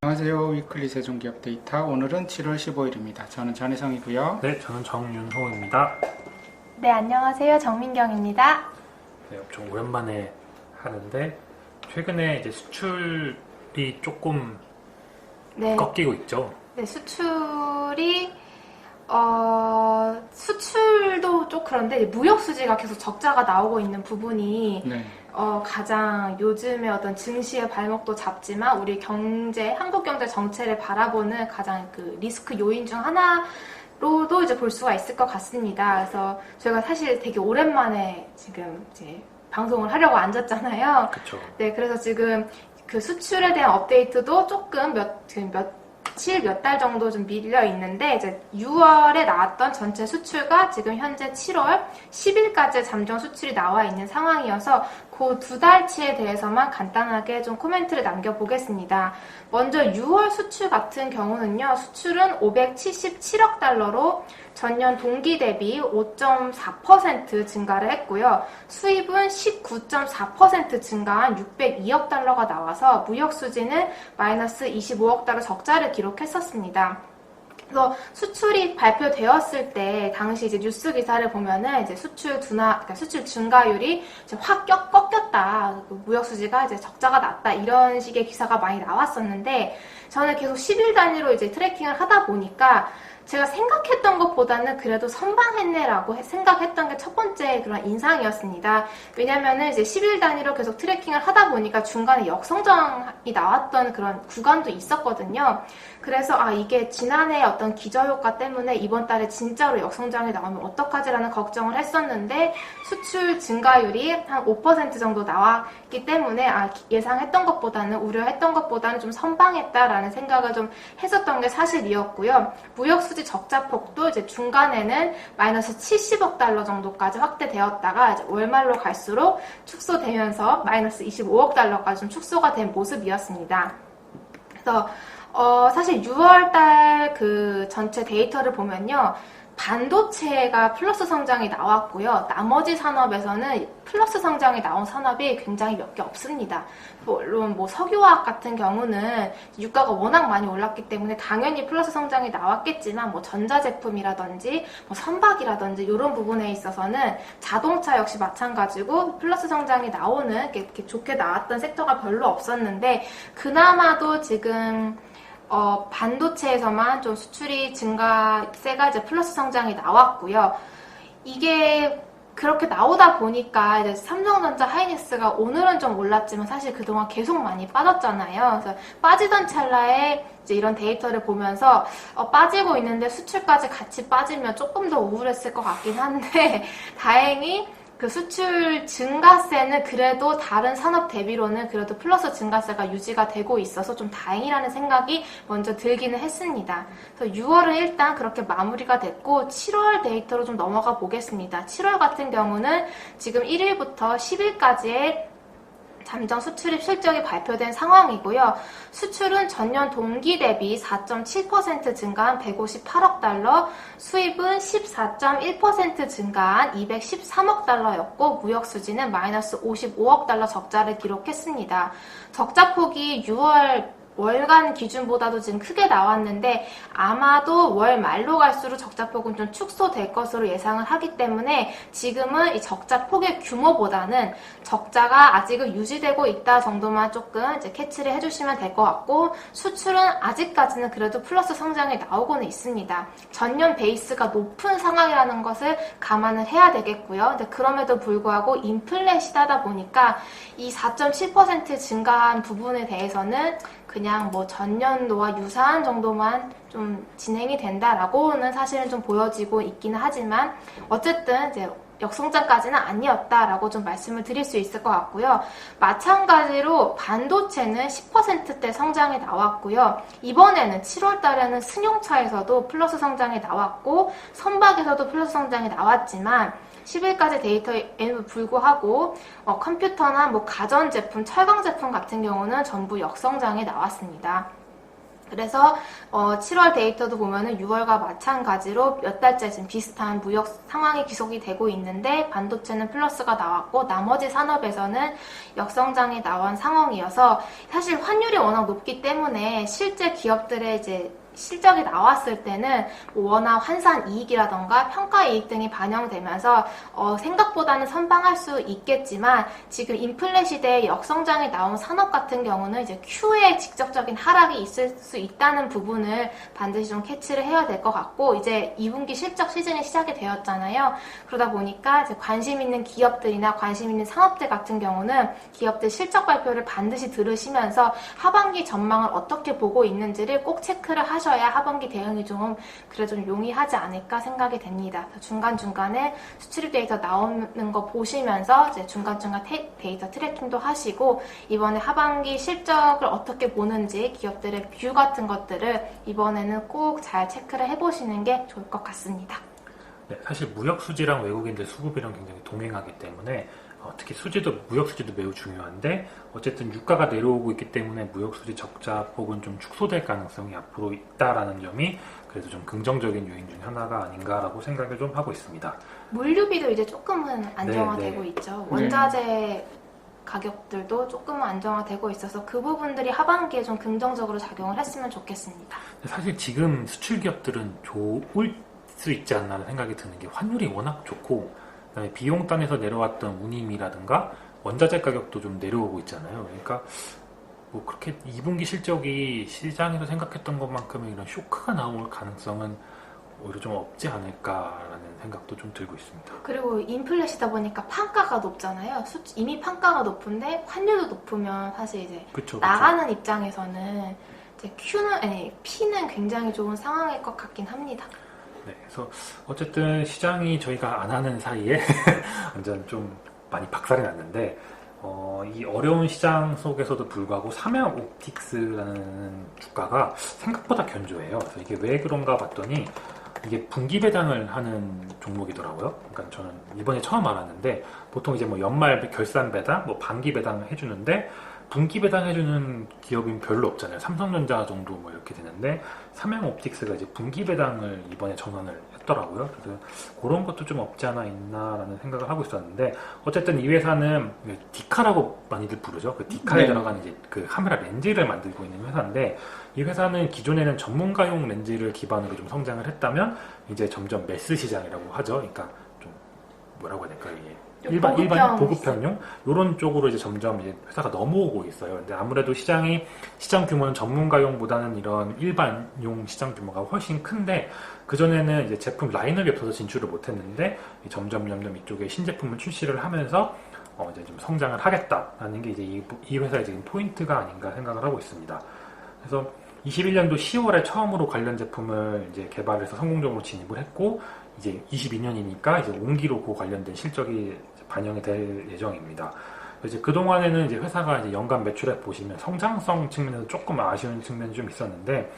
안녕하세요. 위클리 세종기업 데이터. 오늘은 7월 15일입니다. 저는 전혜성이고요. 네, 저는 정윤호입니다. 네, 안녕하세요. 정민경입니다. 네, 엄청 오랜만에 하는데 최근에 이제 수출이 조금 네, 꺾이고 있죠. 네, 수출도 좀 그런데 무역 수지가 계속 적자가 나오고 있는 부분이 네. 가장 요즘에 어떤 증시의 발목도 잡지만 우리 한국 경제 정체를 바라보는 가장 그 리스크 요인 중 하나로도 이제 볼 수가 있을 것 같습니다. 그래서 저희가 사실 되게 오랜만에 지금 이제 방송을 하려고 앉았잖아요. 그렇죠. 네, 그래서 지금 그 수출에 대한 업데이트도 조금 며칠 몇 달 정도 좀 밀려 있는데, 이제 6월에 나왔던 전체 수출과 지금 현재 7월 10일까지 잠정 수출이 나와 있는 상황이어서 그 두 달치에 대해서만 간단하게 좀 코멘트를 남겨보겠습니다. 먼저 6월 수출 같은 경우는요, 수출은 577억 달러로 전년 동기 대비 5.4% 증가를 했고요. 수입은 19.4% 증가한 602억 달러가 나와서 무역 수지는 마이너스 25억 달러 적자를 기록했었습니다. 그래서 수출이 발표되었을 때 당시 이제 뉴스 기사를 보면은 이제 그러니까 수출 증가율이 이제 확 꺾였다, 무역 수지가 이제 적자가 났다, 이런 식의 기사가 많이 나왔었는데, 저는 계속 10일 단위로 이제 트래킹을 하다 보니까 제가 생각했던 것보다는 그래도 선방했네라고 생각했던 게 첫 번째 그런 인상이었습니다. 왜냐면은 이제 10일 단위로 계속 트래킹을 하다 보니까 중간에 역성장이 나왔던 그런 구간도 있었거든요. 그래서 이게 지난해 어떤 기저효과 때문에 이번 달에 진짜로 역성장이 나오면 어떡하지라는 걱정을 했었는데, 수출 증가율이 한 5% 정도 나왔기 때문에 예상했던 것보다는, 우려했던 것보다는 좀 선방했다라는 생각을 좀 했었던 게 사실이었고요. 무역 수지 적자폭도 이제 중간에는 마이너스 70억 달러 정도까지 확대되었다가 이제 월말로 갈수록 축소되면서 마이너스 25억 달러까지 좀 축소가 된 모습이었습니다. 그래서 사실 6월달 그 전체 데이터를 보면요, 반도체가 플러스 성장이 나왔고요. 나머지 산업에서는 플러스 성장이 나온 산업이 굉장히 몇 개 없습니다. 물론 석유화학 같은 경우는 유가가 워낙 많이 올랐기 때문에 당연히 플러스 성장이 나왔겠지만, 전자제품이라든지 선박이라든지 이런 부분에 있어서는 자동차 역시 마찬가지고 플러스 성장이 나오는 이렇게 좋게 나왔던 섹터가 별로 없었는데, 그나마도 지금 반도체에서만 좀 수출이 증가세가 이제 플러스 성장이 나왔고요. 이게 그렇게 나오다 보니까 이제 삼성전자, 하이닉스가 오늘은 좀 올랐지만 사실 그동안 계속 많이 빠졌잖아요. 그래서 빠지던 찰나에 이제 이런 데이터를 보면서 빠지고 있는데 수출까지 같이 빠지면 조금 더 우울했을 것 같긴 한데, 다행히 그 수출 증가세는 그래도 다른 산업 대비로는 그래도 플러스 증가세가 유지가 되고 있어서 좀 다행이라는 생각이 먼저 들기는 했습니다. 그래서 6월은 일단 그렇게 마무리가 됐고, 7월 데이터로 좀 넘어가 보겠습니다. 7월 같은 경우는 지금 1일부터 10일까지의 잠정 수출입 실적이 발표된 상황이고요. 수출은 전년 동기 대비 4.7% 증가한 158억 달러, 수입은 14.1% 증가한 213억 달러였고, 무역 수지는 마이너스 55억 달러 적자를 기록했습니다. 적자폭이 6월 월간 기준보다도 지금 크게 나왔는데, 아마도 월 말로 갈수록 적자폭은 좀 축소될 것으로 예상을 하기 때문에 지금은 이 적자폭의 규모보다는 적자가 아직은 유지되고 있다 정도만 조금 이제 캐치를 해주시면 될 것 같고, 수출은 아직까지는 그래도 플러스 성장이 나오고는 있습니다. 전년 베이스가 높은 상황이라는 것을 감안을 해야 되겠고요. 근데 그럼에도 불구하고 인플레이시하다 보니까 이 4.7% 증가한 부분에 대해서는 그냥 전년도와 유사한 정도만 좀 진행이 된다라고는 사실은 좀 보여지고 있기는 하지만, 어쨌든 이제 역성장까지는 아니었다라고 좀 말씀을 드릴 수 있을 것 같고요. 마찬가지로 반도체는 10%대 성장이 나왔고요. 이번에는 7월 달에는 승용차에서도 플러스 성장이 나왔고, 선박에서도 플러스 성장이 나왔지만, 10일까지 데이터에도 불구하고 컴퓨터나 가전제품, 철강제품 같은 경우는 전부 역성장이 나왔습니다. 그래서 7월 데이터도 보면은 6월과 마찬가지로 몇 달째 지금 비슷한 무역 상황이 지속이 되고 있는데 반도체는 플러스가 나왔고 나머지 산업에서는 역성장이 나온 상황이어서 사실 환율이 워낙 높기 때문에 실제 기업들의 이제 실적이 나왔을 때는 워낙 환산 이익이라던가 평가 이익 등이 반영되면서 생각보다는 선방할 수 있겠지만 지금 인플레 시대에 역성장이 나온 산업 같은 경우는 이제 Q의 직접적인 하락이 있을 수 있다는 부분을 반드시 좀 캐치를 해야 될 것 같고 이제 2분기 실적 시즌이 시작이 되었잖아요. 그러다 보니까 이제 관심 있는 기업들이나 관심 있는 산업들 같은 경우는 기업들 실적 발표를 반드시 들으시면서 하반기 전망을 어떻게 보고 있는지를 꼭 체크를 하셔야 하반기 대응이 좀 그래도 좀 용이하지 않을까 생각이 됩니다. 중간중간에 수출입 데이터 나오는 거 보시면서 이제 중간중간 데이터 트래킹도 하시고 이번에 하반기 실적을 어떻게 보는지 기업들의 뷰 같은 것들을 이번에는 꼭 잘 체크를 해보시는 게 좋을 것 같습니다. 네, 사실 무역 수지랑 외국인들 수급이랑 굉장히 동행하기 때문에 특히 무역 수지도 매우 중요한데 어쨌든 유가가 내려오고 있기 때문에 무역 수지 적자폭은 좀 축소될 가능성이 앞으로 있다라는 점이 그래도 좀 긍정적인 요인 중 하나가 아닌가라고 생각을 좀 하고 있습니다. 물류비도 이제 조금은 안정화되고 네. 있죠. 원자재 가격들도 조금은 안정화되고 있어서 그 부분들이 하반기에 좀 긍정적으로 작용을 했으면 좋겠습니다. 사실 지금 수출 기업들은 좋을 수 있지 않나라는 생각이 드는 게 환율이 워낙 좋고 그다음에 비용단에서 내려왔던 운임이라든가 원자재 가격도 좀 내려오고 있잖아요. 그러니까 뭐 그렇게 2분기 실적이 시장에서 생각했던 것만큼의 이런 쇼크가 나올 가능성은 오히려 좀 없지 않을까라는 생각도 좀 들고 있습니다. 그리고 인플레시다 보니까 판가가 높잖아요. 이미 판가가 높은데 환율도 높으면 사실 이제 그쵸. 나가는 입장에서는 이제 P는 굉장히 좋은 상황일 것 같긴 합니다. 네, 그래서 어쨌든 시장이 저희가 안 하는 사이에 완전 좀 많이 박살이 났는데 이 어려운 시장 속에서도 불구하고 삼양옵틱스라는 주가가 생각보다 견조해요. 그래서 이게 왜 그런가 봤더니 이게 분기 배당을 하는 종목이더라고요. 그러니까 저는 이번에 처음 알았는데 보통 이제 뭐 연말 결산 배당, 뭐 반기 배당을 해주는데 분기 배당해주는 기업은 별로 없잖아요. 삼성전자 정도 뭐 이렇게 되는데 삼양옵틱스가 이제 분기 배당을 이번에 전환을 했더라고요. 그래서 그런 것도 좀 없지 않아 있나라는 생각을 하고 있었는데 어쨌든 이 회사는 디카라고 많이들 부르죠. 그 디카에 들어가는 이제 그 카메라 렌즈를 만들고 있는 회사인데 이 회사는 기존에는 전문가용 렌즈를 기반으로 좀 성장을 했다면 이제 점점 매스 시장이라고 하죠. 그러니까 좀 뭐라고 해야 될까요? 일반 보급형용 이런 쪽으로 이제 점점 이제 회사가 넘어오고 있어요. 근데 아무래도 시장 규모는 전문가용보다는 이런 일반용 시장 규모가 훨씬 큰데 그 전에는 이제 제품 라인업이 없어서 진출을 못했는데 점점 이쪽에 신제품을 출시를 하면서 이제 좀 성장을 하겠다라는 게 이제 이 회사의 지금 포인트가 아닌가 생각을 하고 있습니다. 그래서 21년도 10월에 처음으로 관련 제품을 이제 개발해서 성공적으로 진입을 했고 이제 22년이니까 이제 온기로 그 관련된 실적이 반영이 될 예정입니다. 이제 그동안에는 이제 회사가 이제 연간 매출액 보시면 성장성 측면에서 조금 아쉬운 측면이 좀 있었는데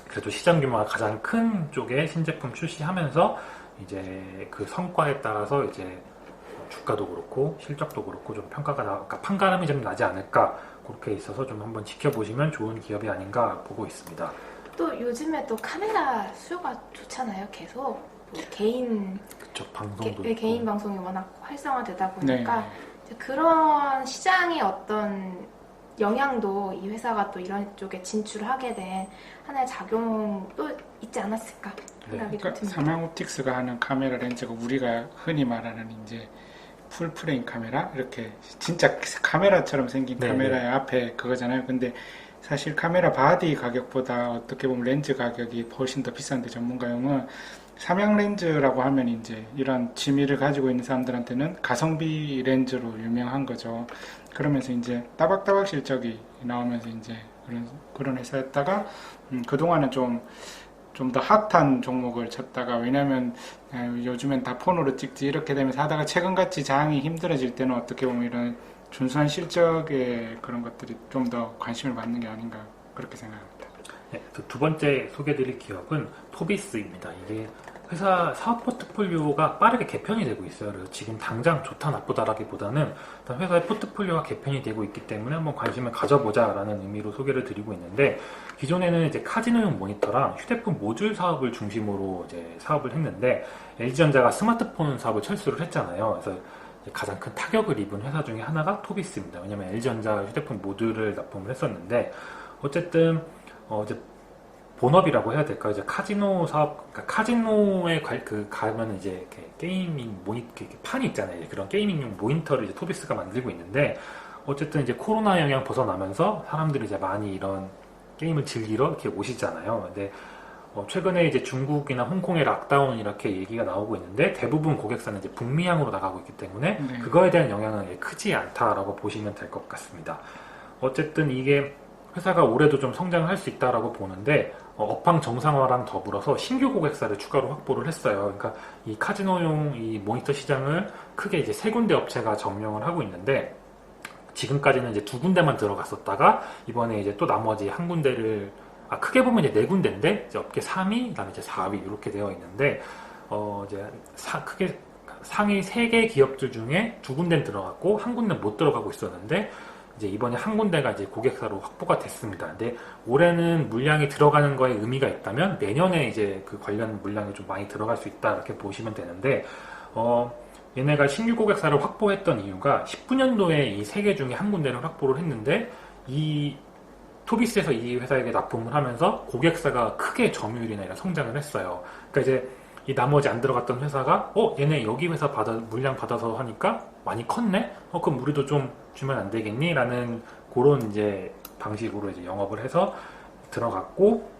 그래도 시장 규모가 가장 큰 쪽에 신제품 출시하면서 이제 그 성과에 따라서 이제 주가도 그렇고 실적도 그렇고 좀 그러니까 판가름이 좀 나지 않을까 그렇게 있어서 좀 한번 지켜보시면 좋은 기업이 아닌가 보고 있습니다. 또 요즘에 또 카메라 수요가 좋잖아요. 계속 뭐 개인 방송도 개인 방송이 워낙 활성화되다 보니까 이제 그런 시장의 어떤 영향도 이 회사가 또 이런 쪽에 진출을 하게 된 하나의 작용도 있지 않았을까 생각이 좀 듭니다. 삼양옵틱스가 하는 카메라 렌즈가 우리가 흔히 말하는 이제 풀프레임 카메라 이렇게 진짜 카메라처럼 생긴 카메라의 앞에 그거잖아요. 근데 사실 카메라 바디 가격보다 어떻게 보면 렌즈 가격이 훨씬 더 비싼데 전문가용은 삼양 렌즈라고 하면 이제 이런 취미를 가지고 있는 사람들한테는 가성비 렌즈로 유명한 거죠. 그러면서 이제 따박따박 실적이 나오면서 이제 그런 회사였다가 그동안은 좀 더 핫한 종목을 쳤다가 왜냐면 요즘엔 다 폰으로 찍지 이렇게 되면서 하다가 최근같이 장이 힘들어질 때는 어떻게 보면 이런 준수한 실적의 그런 것들이 좀 더 관심을 받는 게 아닌가 그렇게 생각합니다. 네, 두 번째 소개드릴 기업은 포비스입니다. 이게 회사 사업 포트폴리오가 빠르게 개편이 되고 있어요. 그래서 지금 당장 좋다 나쁘다라기보다는 일단 회사의 포트폴리오가 개편이 되고 있기 때문에 한번 관심을 가져보자라는 의미로 소개를 드리고 있는데, 기존에는 이제 카지노용 모니터랑 휴대폰 모듈 사업을 중심으로 이제 사업을 했는데, LG전자가 스마트폰 사업을 철수를 했잖아요. 그래서 가장 큰 타격을 입은 회사 중에 하나가 토비스입니다. 왜냐면 LG전자 휴대폰 모듈을 납품을 했었는데, 어쨌든 이제 본업이라고 해야 될까? 이제 카지노 사업, 그러니까 카지노에 가면 이제 이렇게 게이밍 이렇게 판이 있잖아요. 그런 게이밍용 모니터를 이제 토비스가 만들고 있는데, 어쨌든 이제 코로나 영향 벗어나면서 사람들이 이제 많이 이런 게임을 즐기러 이렇게 오시잖아요. 근데 최근에 이제 중국이나 홍콩의 락다운 이렇게 얘기가 나오고 있는데, 대부분 고객사는 이제 북미향으로 나가고 있기 때문에 네. 그거에 대한 영향은 크지 않다라고 보시면 될 것 같습니다. 어쨌든 이게 회사가 올해도 좀 성장을 할 수 있다라고 보는데, 업황 정상화랑 더불어서 신규 고객사를 추가로 확보를 했어요. 그러니까 이 카지노용 이 모니터 시장을 크게 이제 세 군데 업체가 점령을 하고 있는데, 지금까지는 이제 두 군데만 들어갔었다가 이번에 이제 또 나머지 한 군데를, 크게 보면 이제 네 군데인데 이제 업계 3위, 그다음에 이제 4위 이렇게 되어 있는데, 이제 크게 상위 3개 기업들 중에 두 군데는 들어갔고 한 군데는 못 들어가고 있었는데, 이제 이번에 한 군데가 이제 고객사로 확보가 됐습니다. 근데 올해는 물량이 들어가는 거에 의미가 있다면 내년에 이제 그 관련 물량이 좀 많이 들어갈 수 있다 이렇게 보시면 되는데, 얘네가 신규 고객사를 확보했던 이유가 19년도에 이 3개 중에 한 군데를 확보를 했는데, 이 토비스에서 이 회사에게 납품을 하면서 고객사가 크게 점유율이나 이런 성장을 했어요. 그러니까 이제 이 나머지 안 들어갔던 회사가 얘네 여기 회사 물량 받아서 하니까 많이 컸네? 그럼 우리도 좀 주면 안 되겠니? 라는 그런 이제 방식으로 이제 영업을 해서 들어갔고,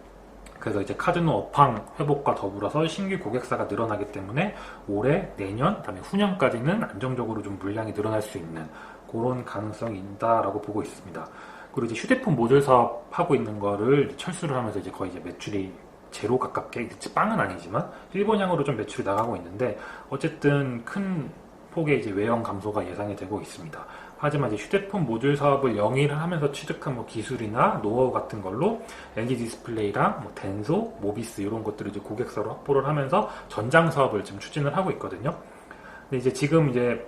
그래서 이제 카지노 업황 회복과 더불어서 신규 고객사가 늘어나기 때문에 올해, 내년, 그다음에 후년까지는 안정적으로 좀 물량이 늘어날 수 있는 그런 가능성이 있다라고 보고 있습니다. 그리고 이제 휴대폰 모듈 사업 하고 있는 거를 철수를 하면서 이제 거의 이제 매출이 제로 가깝게, 빵은 아니지만 일본향으로 좀 매출이 나가고 있는데, 어쨌든 큰 폭의 이제 외형 감소가 예상이 되고 있습니다. 하지만 이제 휴대폰 모듈 사업을 영위를 하면서 취득한 뭐 기술이나 노하우 같은 걸로 LG 디스플레이랑 뭐 덴소, 모비스 이런 것들을 이제 고객사로 확보를 하면서 전장 사업을 지금 추진을 하고 있거든요. 근데 이제 지금 이제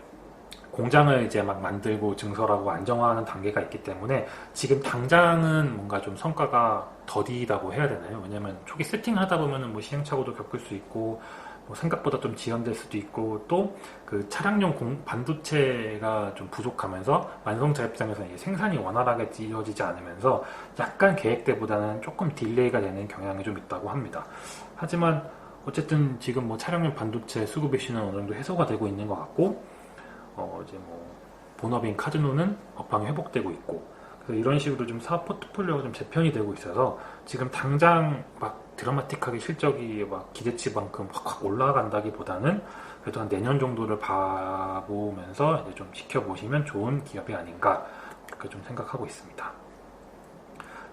공장을 이제 막 만들고 증설하고 안정화하는 단계가 있기 때문에 지금 당장은 뭔가 좀 성과가 더디다고 해야 되나요? 왜냐면 초기 세팅하다 보면은 뭐 시행착오도 겪을 수 있고, 뭐 생각보다 좀 지연될 수도 있고, 또 그 차량용 반도체가 좀 부족하면서 완성차 입장에서 생산이 원활하게 이루어지지 않으면서 약간 계획대보다는 조금 딜레이가 되는 경향이 좀 있다고 합니다. 하지만 어쨌든 지금 뭐 차량용 반도체 수급 이슈는 어느 정도 해소가 되고 있는 것 같고, 이제 뭐 본업인 카지노는 업황이 회복되고 있고, 그래서 이런 식으로 좀 사업 포트폴리오가 좀 재편이 되고 있어서 지금 당장 막 드라마틱하게 실적이 막 기대치만큼 확 올라간다기보다는 그래도 한 내년 정도를 봐보면서 이제 좀 지켜보시면 좋은 기업이 아닌가 그렇게 좀 생각하고 있습니다.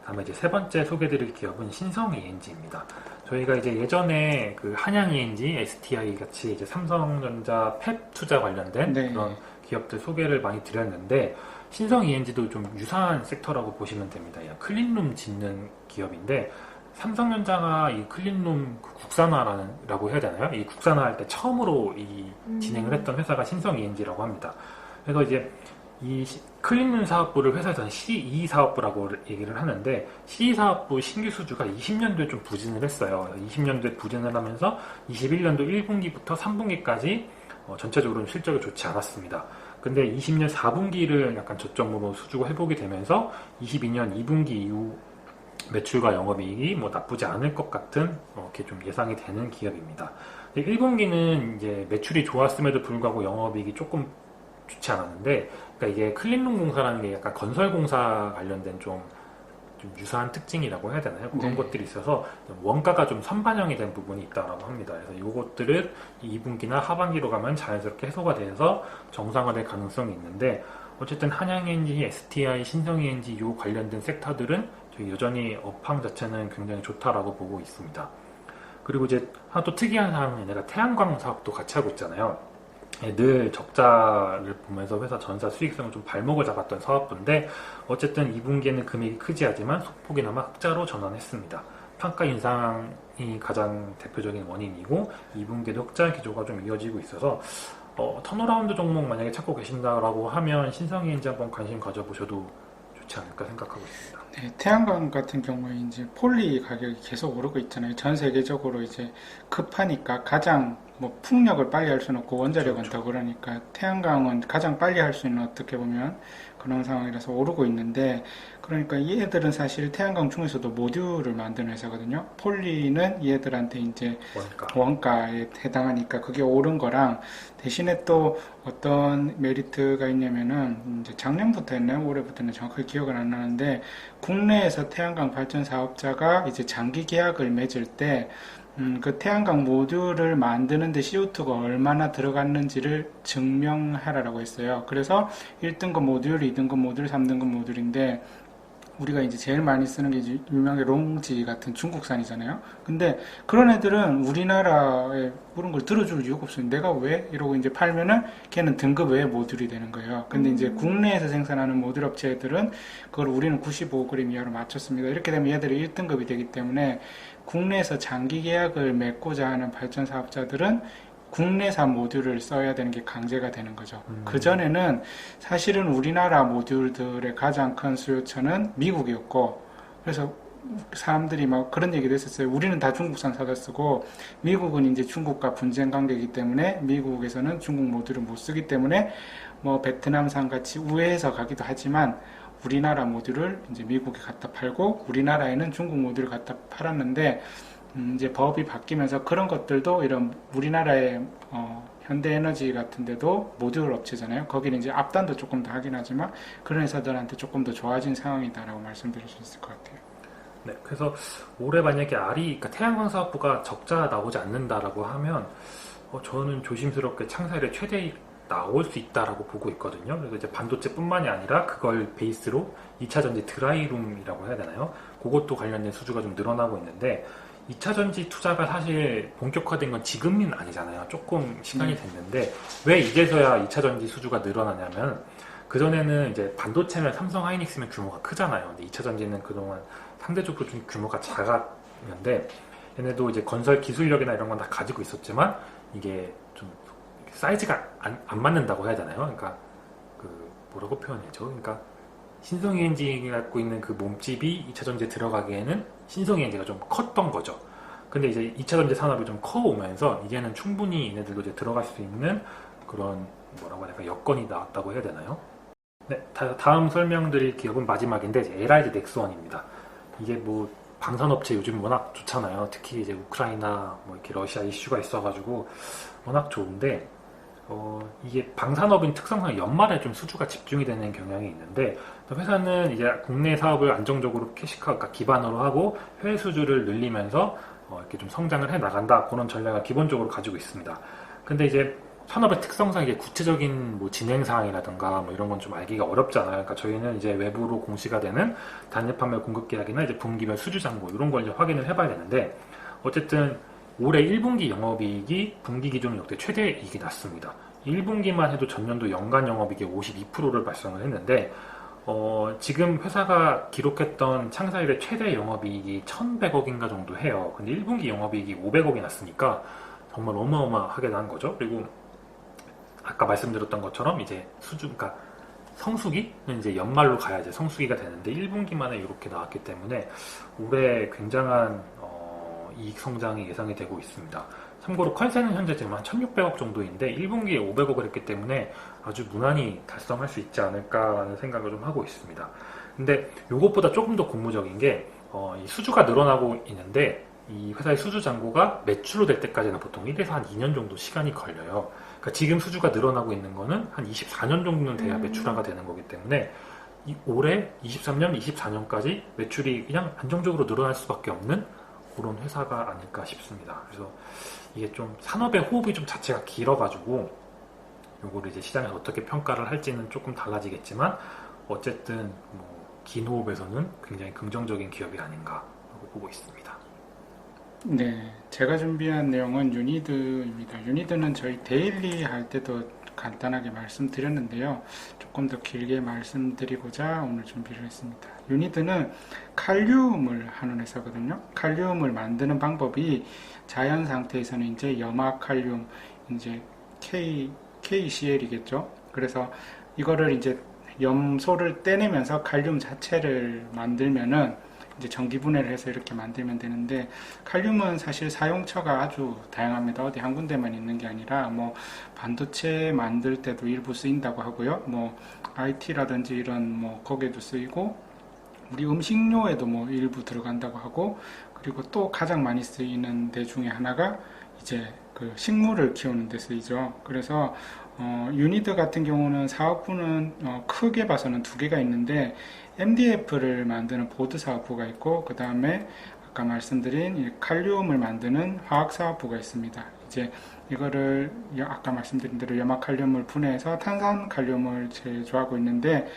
다음에 이제 세 번째 소개드릴 기업은 신성 ENG입니다. 저희가 이제 예전에 그 한양 ENG, STI 같이 이제 삼성전자 팹 투자 관련된 네. 그런 기업들 소개를 많이 드렸는데, 신성 ENG도 좀 유사한 섹터라고 보시면 됩니다. 클린룸 짓는 기업인데, 삼성전자가 이 클린룸 국산화라고 해야 되나요? 이 국산화할 때 처음으로 이 진행을 했던 회사가 신성 ENG라고 합니다. 그래서 이제 이 클린룸 사업부를 회사에서는 C2 사업부라고 얘기를 하는데, C2 사업부 신규 수주가 20년도에 좀 부진을 했어요. 20년도에 부진을 하면서 21년도 1분기부터 3분기까지 전체적으로 실적이 좋지 않았습니다. 근데 20년 4분기를 약간 저점으로 수주가 회복이 되면서 22년 2분기 이후 매출과 영업이익이 뭐 나쁘지 않을 것 같은 이렇게 좀 예상이 되는 기업입니다. 1분기는 이제 매출이 좋았음에도 불구하고 영업이익이 조금 좋지 않았는데, 그러니까 이게 클린룸 공사라는 게 약간 건설 공사 관련된 좀 유사한 특징이라고 해야 되나요? 그런 네. 것들이 있어서 원가가 좀 선반영이 된 부분이 있다라고 합니다. 그래서 이것들은 2분기나 하반기로 가면 자연스럽게 해소가 돼서 정상화될 가능성이 있는데, 어쨌든 한양ENG, STI, 신성ENG 이 관련된 섹터들은 여전히 업황 자체는 굉장히 좋다라고 보고 있습니다. 그리고 이제 하나 또 특이한 사항은 얘네가 태양광 사업도 같이 하고 있잖아요. 늘 적자를 보면서 회사 전사 수익성을 좀 발목을 잡았던 사업부인데, 어쨌든 2분기에는 금액이 크지 않지만 소폭이나마 흑자로 전환했습니다. 평가 인상이 가장 대표적인 원인이고 2분기에도 흑자 기조가 좀 이어지고 있어서 턴어라운드 종목 만약에 찾고 계신다라고 하면 신성이엔지 한번 관심 가져보셔도 좋지 않을까 생각하고 있습니다. 네, 태양광 같은 경우에 이제 폴리 가격이 계속 오르고 있잖아요. 전 세계적으로 이제 급하니까 가장 뭐 풍력을 빨리 할 수는 없고 원자력은 그렇죠. 더 그러니까 태양광은 가장 빨리 할 수 있는 어떻게 보면 그런 상황이라서 오르고 있는데 그러니까 얘들은 사실 태양광 중에서도 모듈을 만드는 회사거든요. 폴리는 얘들한테 이제 원가에 해당하니까 그게 오른 거랑 대신에 또 어떤 메리트가 있냐면은 이제 작년부터 했나요? 올해부터는 정확하게 기억은 안 나는데 국내에서 태양광 발전 사업자가 이제 장기 계약을 맺을 때 그 태양광 모듈을 만드는데 CO2가 얼마나 들어갔는지를 증명하라고 했어요. 그래서 1등급 모듈, 2등급 모듈, 3등급 모듈인데 우리가 이제 제일 많이 쓰는 게 이제 유명한 롱지 같은 중국산이잖아요. 근데 그런 애들은 우리나라에 그런 걸 들어줄 이유가 없어요. 내가 왜? 이러고 이제 팔면은 걔는 등급 외의 모듈이 되는 거예요. 근데 이제 국내에서 생산하는 모듈 업체들은 그걸 우리는 95g 이하로 맞췄습니다. 이렇게 되면 얘들이 1등급이 되기 때문에 국내에서 장기 계약을 맺고자 하는 발전 사업자들은 국내산 모듈을 써야 되는 게 강제가 되는 거죠. 그전에는 사실은 우리나라 모듈들의 가장 큰 수요처는 미국이었고, 그래서 사람들이 막 그런 얘기도 했었어요. 우리는 다 중국산 사다 쓰고, 미국은 이제 중국과 분쟁 관계이기 때문에, 미국에서는 중국 모듈을 못 쓰기 때문에, 뭐 베트남산 같이 우회해서 가기도 하지만, 우리나라 모듈을 이제 미국에 갖다 팔고, 우리나라에는 중국 모듈을 갖다 팔았는데, 이제 법이 바뀌면서 그런 것들도 이런 우리나라의 현대에너지 같은 데도 모듈 업체잖아요. 거기는 이제 앞단도 조금 더 하긴 하지만 그런 회사들한테 조금 더 좋아진 상황이다라고 말씀드릴 수 있을 것 같아요. 네, 그래서 올해 만약에 그러니까 태양광 사업부가 적자 나오지 않는다라고 하면 저는 조심스럽게 창사일의 최대익 나올 수 있다라고 보고 있거든요. 그래서 이제 반도체뿐만이 아니라 그걸 베이스로 2차 전지 드라이룸이라고 해야 되나요? 그것도 관련된 수주가 좀 늘어나고 있는데 2차 전지 투자가 사실 본격화된 건 지금은 아니잖아요. 조금 시간이 됐는데 왜 이제서야 2차 전지 수주가 늘어나냐면 그전에는 이제 반도체면 삼성 하이닉스면 규모가 크잖아요. 근데 2차 전지는 그동안 상대적으로 좀 규모가 작았는데 얘네도 이제 건설 기술력이나 이런 건 다 가지고 있었지만 이게 좀 사이즈가 안 맞는다고 해야 되나요? 그러니까 뭐라고 표현해야죠? 그러니까 신성이엔지가 갖고 있는 그 몸집이 2차 전지에 들어가기에는 신성이엔지가 좀 컸던 거죠. 근데 이제 2차 전지 산업이 좀 커오면서 이제는 충분히 얘네들도 이제 들어갈 수 있는 그런 뭐라고 해야 될까 여건이 나왔다고 해야 되나요? 네, 다음 설명드릴 기업은 마지막인데 이제 LIG 넥스원입니다. 이게 뭐 방산업체 요즘 워낙 좋잖아요. 특히 이제 우크라이나 뭐 이렇게 러시아 이슈가 있어가지고 워낙 좋은데 이게 방산업인 특성상 연말에 좀 수주가 집중이 되는 경향이 있는데 회사는 이제 국내 사업을 안정적으로 캐시카 기반으로 하고 해외 수주를 늘리면서 이렇게 좀 성장을 해 나간다 그런 전략을 기본적으로 가지고 있습니다. 근데 이제 산업의 특성상 이게 구체적인 뭐 진행 사항이라든가 뭐 이런 건 좀 알기가 어렵잖아요. 그러니까 저희는 이제 외부로 공시가 되는 단일 판매 공급 계약이나 이제 분기별 수주 잔고 이런 걸 이제 확인을 해봐야 되는데 어쨌든 올해 1분기 영업이익이 분기 기준 역대 최대 이익이 났습니다. 1분기만 해도 전년도 연간 영업이익이 52%를 발생을 했는데 지금 회사가 기록했던 창사일의 최대 영업이익이 1,100억인가 정도 해요. 근데 1분기 영업이익이 500억이 났으니까 정말 어마어마하게 난 거죠. 그리고 아까 말씀드렸던 것처럼 이제 그러니까 성수기는 이제 연말로 가야 이제 성수기가 되는데 1분기만에 이렇게 나왔기 때문에 올해 굉장한 이익 성장이 예상이 되고 있습니다. 참고로 컨센은 현재 지금 한 1,600억 정도인데 1분기에 500억을 했기 때문에 아주 무난히 달성할 수 있지 않을까라는 생각을 좀 하고 있습니다. 근데 이것보다 조금 더 고무적인 게 이 수주가 늘어나고 있는데 이 회사의 수주 잔고가 매출로 될 때까지는 보통 1에서 한 2년 정도 시간이 걸려요. 그러니까 지금 수주가 늘어나고 있는 거는 한 24년 정도는 돼야 매출화가 되는 거기 때문에 올해 23년, 24년까지 매출이 그냥 안정적으로 늘어날 수밖에 없는 그런 회사가 아닐까 싶습니다. 그래서 이게 좀 산업의 호흡이 좀 자체가 길어가지고 요거를 이제 시장에서 어떻게 평가를 할지는 조금 달라지겠지만 어쨌든 뭐 긴 호흡에서는 굉장히 긍정적인 기업이 아닌가라고 보고 있습니다. 네, 제가 준비한 내용은 유니드입니다. 유니드는 저희 데일리 할 때도 간단하게 말씀드렸는데요. 조금 더 길게 말씀드리고자 오늘 준비를 했습니다. 유니드는 칼륨을 하는 회사거든요. 칼륨을 만드는 방법이 자연 상태에서는 이제 염화칼륨, 이제 KCl이겠죠. 그래서 이거를 이제 염소를 떼내면서 칼륨 자체를 만들면은 이제 전기분해를 해서 이렇게 만들면 되는데, 칼륨은 사실 사용처가 아주 다양합니다. 어디 한 군데만 있는 게 아니라 뭐 반도체 만들 때도 일부 쓰인다고 하고요. 뭐 IT라든지 이런 뭐 거기에도 쓰이고, 우리 음식료에도 뭐 일부 들어간다고 하고, 그리고 또 가장 많이 쓰이는 데 중에 하나가 이제 그 식물을 키우는 데 쓰이죠. 그래서 유니드 같은 경우는 사업부는 크게 봐서는 두 개가 있는데, MDF를 만드는 보드 사업부가 있고, 그 다음에 아까 말씀드린 이 칼륨을 만드는 화학 사업부가 있습니다. 이제 이거를 아까 말씀드린 대로 염화칼륨을 분해해서 탄산칼륨을 제조하고 있는데,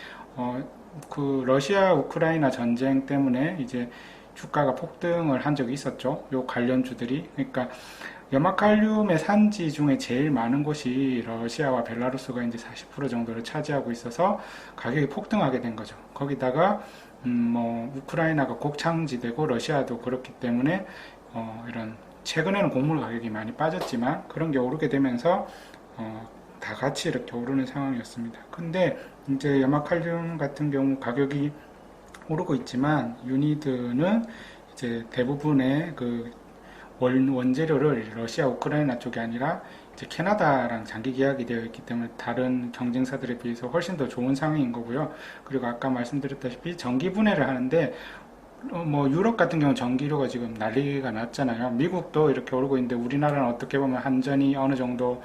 그 러시아 우크라이나 전쟁 때문에 이제 주가가 폭등을 한 적이 있었죠. 요 관련주들이. 그러니까 염화칼륨의 산지 중에 제일 많은 곳이 러시아와 벨라루스가 이제 40% 정도를 차지하고 있어서 가격이 폭등하게 된 거죠. 거기다가 뭐 우크라이나가 곡창지대고 러시아도 그렇기 때문에 이런 최근에는 곡물 가격이 많이 빠졌지만 그런 게 오르게 되면서 다 같이 이렇게 오르는 상황이었습니다. 근데 이제 염화칼륨 같은 경우 가격이 오르고 있지만 유니드는 이제 대부분의 그 원재료를 러시아, 우크라이나 쪽이 아니라 이제 캐나다랑 장기 계약이 되어 있기 때문에 다른 경쟁사들에 비해서 훨씬 더 좋은 상황인 거고요. 그리고 아까 말씀드렸다시피 전기 분해를 하는데 뭐 유럽 같은 경우 전기료가 지금 난리가 났잖아요. 미국도 이렇게 오르고 있는데 우리나라는 어떻게 보면 한전이 어느 정도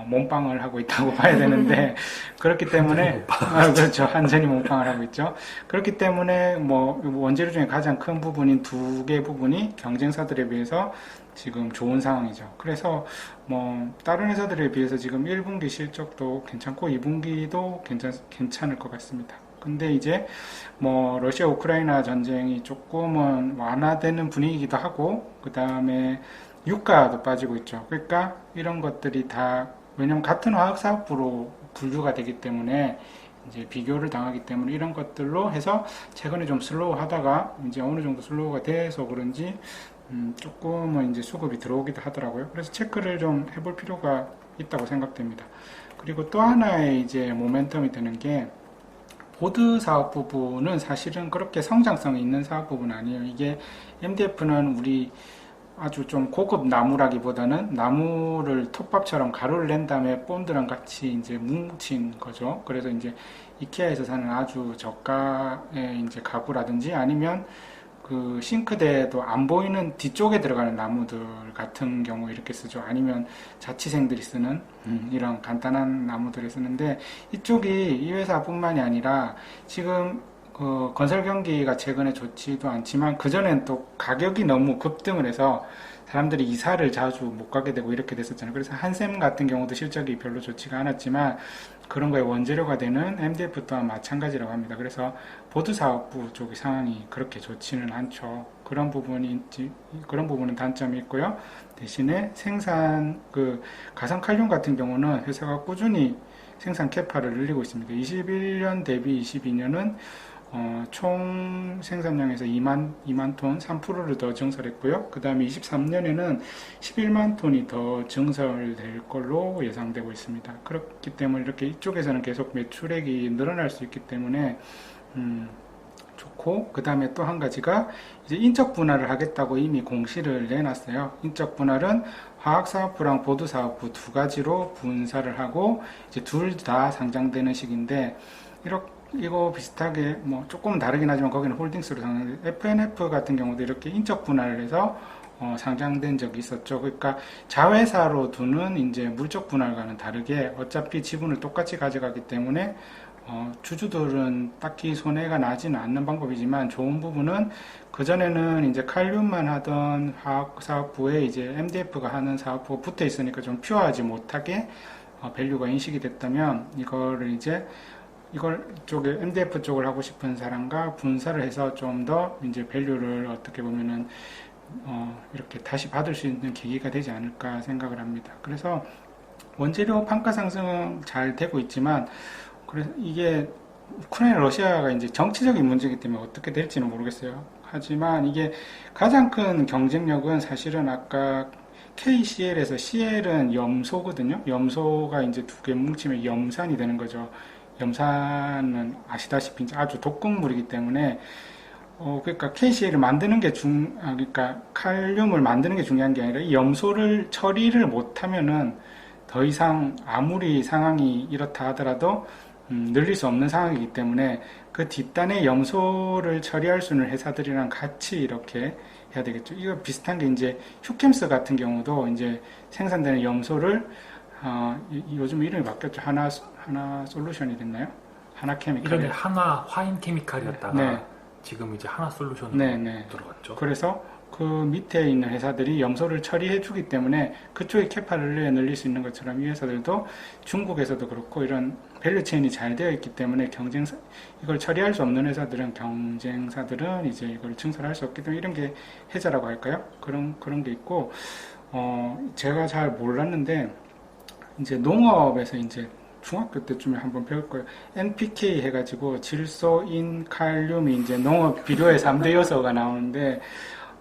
몸빵을 하고 있다고 봐야 되는데, 그렇기 때문에 그렇죠, 한전이 몸빵을 하고 있죠. 그렇기 때문에 뭐 원재료 중에 가장 큰 부분인 두 개 부분이 경쟁사들에 비해서 지금 좋은 상황이죠. 그래서 뭐 다른 회사들에 비해서 지금 1분기 실적도 괜찮고 2분기도 괜찮을 것 같습니다. 근데 이제 뭐 러시아 우크라이나 전쟁이 조금은 완화되는 분위기이기도 하고, 그 다음에 유가도 빠지고 있죠. 그러니까 이런 것들이 다, 왜냐면 같은 화학사업부로 분류가 되기 때문에 이제 비교를 당하기 때문에 이런 것들로 해서 최근에 좀 슬로우 하다가 이제 어느 정도 슬로우가 돼서 그런지 조금은 이제 수급이 들어오기도 하더라고요. 그래서 체크를 좀 해볼 필요가 있다고 생각됩니다. 그리고 또 하나의 이제 모멘텀이 되는 게, 보드 사업 부분은 사실은 그렇게 성장성이 있는 사업 부분은 아니에요. 이게 MDF는 우리 아주 좀 고급 나무라기보다는 나무를 톱밥처럼 가루를 낸 다음에 본드랑 같이 이제 뭉친 거죠. 그래서 이제 이케아에서 사는 아주 저가의 이제 가구라든지 아니면 그 싱크대에도 안 보이는 뒤쪽에 들어가는 나무들 같은 경우 이렇게 쓰죠. 아니면 자취생들이 쓰는 이런 간단한 나무들을 쓰는데, 이쪽이 이 회사뿐만이 아니라 지금 그 건설 경기가 최근에 좋지도 않지만 그전엔 또 가격이 너무 급등을 해서 사람들이 이사를 자주 못 가게 되고 이렇게 됐었잖아요. 그래서 한샘 같은 경우도 실적이 별로 좋지가 않았지만 그런 거에 원재료가 되는 MDF 또한 마찬가지라고 합니다. 그래서 보드 사업부 쪽의 상황이 그렇게 좋지는 않죠. 그런 부분은 단점이 있고요. 대신에 생산 그 가상칼륨 같은 경우는 회사가 꾸준히 생산 캐파를 늘리고 있습니다. 21년 대비 22년은 총 생산량에서 2만 톤, 3%를 더 증설했고요. 그 다음에 23년에는 11만 톤이 더 증설될 걸로 예상되고 있습니다. 그렇기 때문에 이렇게 이쪽에서는 계속 매출액이 늘어날 수 있기 때문에 좋고, 그 다음에 또 한 가지가 이제 인적 분할을 하겠다고 이미 공시를 내놨어요. 인적 분할은 화학사업부랑 보드사업부 두 가지로 분사를 하고 이제 둘 다 상장되는 식인데, 이거 비슷하게 뭐 조금 다르긴 하지만 거기는 홀딩스로 상장돼, FNF 같은 경우도 이렇게 인적 분할을 해서 상장된 적이 있었죠. 그러니까 자회사로 두는 이제 물적 분할과는 다르게 어차피 지분을 똑같이 가져가기 때문에 주주들은 딱히 손해가 나지는 않는 방법이지만, 좋은 부분은 그전에는 이제 칼륨만 하던 화학사업부에 이제 MDF가 하는 사업부가 붙어 있으니까 좀 퓨어하지 못하게 밸류가 인식이 됐다면, 이걸 쪽에 MDF 쪽을 하고 싶은 사람과 분사를 해서 좀 더 이제 밸류를 어떻게 보면은 이렇게 다시 받을 수 있는 계기가 되지 않을까 생각을 합니다. 그래서 원재료 판가 상승은 잘 되고 있지만 그래서 이게 우크라이나 러시아가 이제 정치적인 문제이기 때문에 어떻게 될지는 모르겠어요. 하지만 이게 가장 큰 경쟁력은 사실은 아까 KCL에서 CL은 염소거든요. 염소가 이제 두 개 뭉치면 염산이 되는 거죠. 염산은 아시다시피 이제 아주 독극물이기 때문에 그러니까 KCL을 만드는 게 그러니까 칼륨을 만드는 게 중요한 게 아니라 이 염소를 처리를 못하면은 더 이상 아무리 상황이 이렇다 하더라도 늘릴 수 없는 상황이기 때문에 그 뒷단에 염소를 처리할 수 있는 회사들이랑 같이 이렇게 해야 되겠죠. 이거 비슷한 게 이제 휴캠스 같은 경우도 이제 생산되는 염소를 요즘 이름이 바뀌었죠. 하나 솔루션이 됐나요? 하나 케미칼. 이전에 하나 화인 케미칼이었다가 네. 지금 이제 하나 솔루션으로 네. 들어갔죠. 그래서 그 밑에 있는 회사들이 염소를 처리해 주기 때문에 그쪽에 캐파를 늘릴 수 있는 것처럼 이 회사들도 중국에서도 그렇고 이런 밸류 체인이 잘 되어 있기 때문에 이걸 처리할 수 없는 회사들은 경쟁사들은 이제 이걸 증설할 수 없기 때문에 이런 게 해자라고 할까요? 그런 게 있고 제가 잘 몰랐는데 이제 농업에서 이제 중학교 때쯤에 한번 배울 거예요. NPK 해가지고 질소, 인, 칼륨이 이제 농업 비료의 3대 요소가 나오는데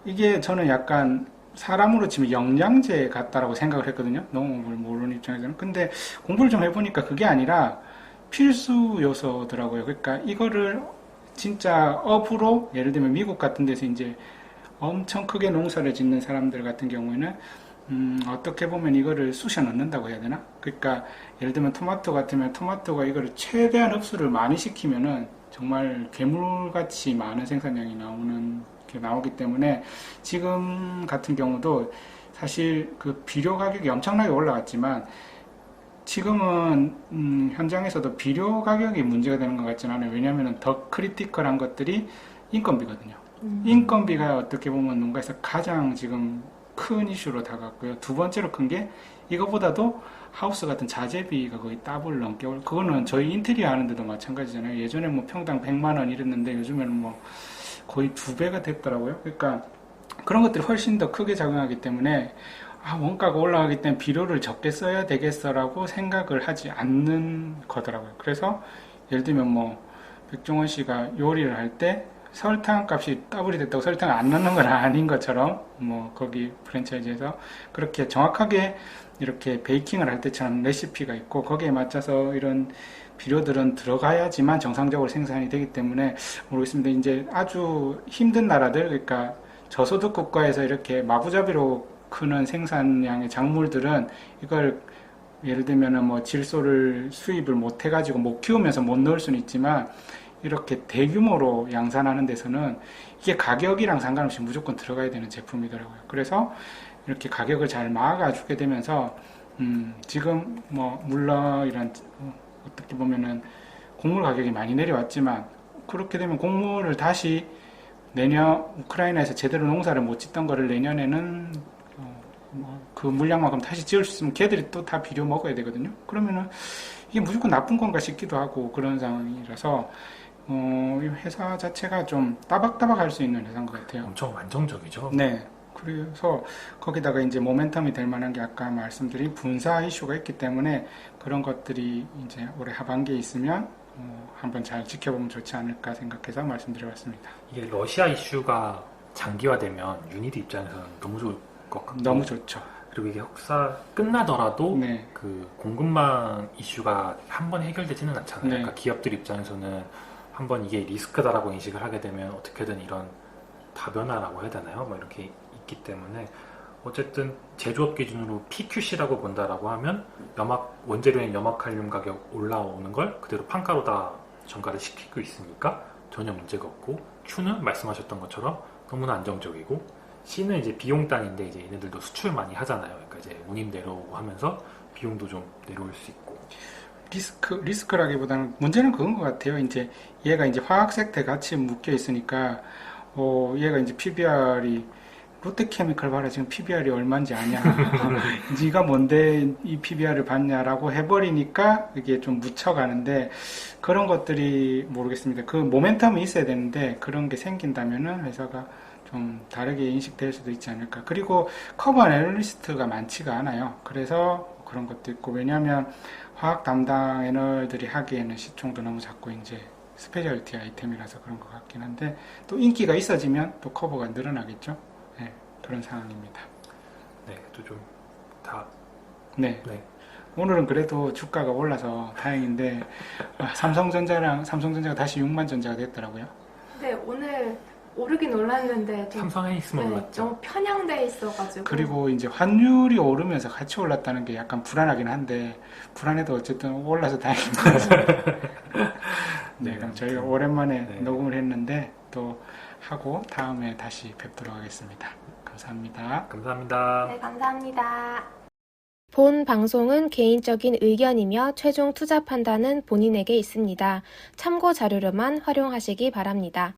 이게 저는 약간 사람으로 치면 영양제 같다라고 생각을 했거든요. 농업을 모르는 입장에서는. 근데 공부를 좀 해보니까 그게 아니라 필수 요소더라고요. 그러니까 이거를 진짜 업으로 예를 들면 미국 같은 데서 이제 엄청 크게 농사를 짓는 사람들 같은 경우에는 어떻게 보면 이거를 쑤셔 넣는다고 해야 되나? 그러니까 예를 들면 토마토 같으면 토마토가 이거를 최대한 흡수를 많이 시키면은 정말 괴물같이 많은 생산량이 나오기 때문에 지금 같은 경우도 사실 그 비료 가격이 엄청나게 올라갔지만 지금은 현장에서도 비료 가격이 문제가 되는 것 같지는 않아요. 왜냐하면 더 크리티컬한 것들이 인건비거든요. 인건비가 어떻게 보면 농가에서 가장 지금 큰 이슈로 다가왔고요. 두 번째로 큰 게 이거보다도 하우스 같은 자재비가 거의 더블 넘게 그거는 저희 인테리어 하는데도 마찬가지잖아요. 예전에 뭐 평당 100만 원 이랬는데 요즘에는 뭐 거의 2배가 됐더라고요. 그러니까 그런 것들이 훨씬 더 크게 작용하기 때문에 원가가 올라가기 때문에 비료를 적게 써야 되겠어라고 생각을 하지 않는 거더라고요. 그래서 예를 들면 뭐 백종원 씨가 요리를 할 때 설탕 값이 더블이 됐다고 설탕을 안 넣는 건 아닌 것처럼 뭐 거기 프랜차이즈에서 그렇게 정확하게 이렇게 베이킹을 할 때처럼 레시피가 있고 거기에 맞춰서 이런 비료들은 들어가야지만 정상적으로 생산이 되기 때문에 모르겠습니다. 이제 아주 힘든 나라들 그러니까 저소득 국가에서 이렇게 마구잡이로 크는 생산량의 작물들은 이걸 예를 들면은 뭐 질소를 수입을 못 해가지고 못 키우면서 못 넣을 수는 있지만 이렇게 대규모로 양산하는 데서는 이게 가격이랑 상관없이 무조건 들어가야 되는 제품이더라고요. 그래서 이렇게 가격을 잘 막아주게 되면서 지금 뭐 물론 이런 어떻게 보면은 곡물 가격이 많이 내려왔지만 그렇게 되면 곡물을 다시 내년 우크라이나에서 제대로 농사를 못 짓던 거를 내년에는 그 물량만큼 다시 지을 수 있으면 걔들이 또 다 비료 먹어야 되거든요. 그러면은 이게 무조건 나쁜 건가 싶기도 하고 그런 상황이라서 이 회사 자체가 좀 따박따박 할 수 있는 회사인 것 같아요. 엄청 안정적이죠. 네. 그래서 거기다가 이제 모멘텀이 될 만한 게 아까 말씀드린 분사 이슈가 있기 때문에 그런 것들이 이제 올해 하반기에 있으면 한번 잘 지켜보면 좋지 않을까 생각해서 말씀드려봤습니다. 이게 러시아 이슈가 장기화되면 유니트 입장에서는 너무 좋을 것 같고 너무 좋죠. 그리고 이게 혹사 끝나더라도 네. 그 공급망 이슈가 한 번에 해결되지는 않잖아요. 네. 그러니까 기업들 입장에서는 한번 이게 리스크다라고 인식을 하게 되면 어떻게든 이런 다변화라고 해야 되나요? 뭐 이렇게 있기 때문에 어쨌든 제조업 기준으로 PQC라고 본다라고 하면 원재료인 염화칼륨 가격 올라오는 걸 그대로 판가로 다 전가를 시키고 있으니까 전혀 문제가 없고 Q는 말씀하셨던 것처럼 너무나 안정적이고 C는 이제 비용 단인데 이제 얘네들도 수출 많이 하잖아요. 그러니까 이제 운임 내려오고 하면서 비용도 좀 내려올 수 있고. 리스크라기보다는 문제는 그건 것 같아요. 이제 얘가 이제 화학 색태 같이 묶여 있으니까 얘가 이제 PBR이 롯데케미칼 봐라 지금 PBR이 얼마인지 아냐 네가 뭔데 이 PBR을 받냐라고 해버리니까 이게 좀 묻혀가는데 그런 것들이 모르겠습니다. 그 모멘텀이 있어야 되는데 그런 게 생긴다면은 회사가 좀 다르게 인식될 수도 있지 않을까. 그리고 커버 애널리스트가 많지가 않아요. 그래서 그런 것도 있고, 왜냐하면 화학 담당 애널들이 하기에는 시총도 너무 작고 이제 스페셜티 아이템이라서 그런 것 같긴 한데, 또 인기가 있어지면 또 커버가 늘어나겠죠. 네, 그런 상황입니다. 네, 또 좀 다. 네. 네. 오늘은 그래도 주가가 올라서 다행인데, 삼성전자가 다시 6만 전자가 됐더라고요. 네, 오늘 오르긴 올랐는데 좀 삼성에 있으면 네, 올랐죠. 너무 편향돼 있어가지고. 그리고 이제 환율이 오르면서 같이 올랐다는 게 약간 불안하긴 한데, 불안해도 어쨌든 올라서 다행인 것 같습니다. 네, 그럼 저희가 오랜만에 네. 녹음을 했는데 또 하고 다음에 다시 뵙도록 하겠습니다. 감사합니다. 감사합니다. 네, 감사합니다. 본 방송은 개인적인 의견이며 최종 투자 판단은 본인에게 있습니다. 참고 자료로만 활용하시기 바랍니다.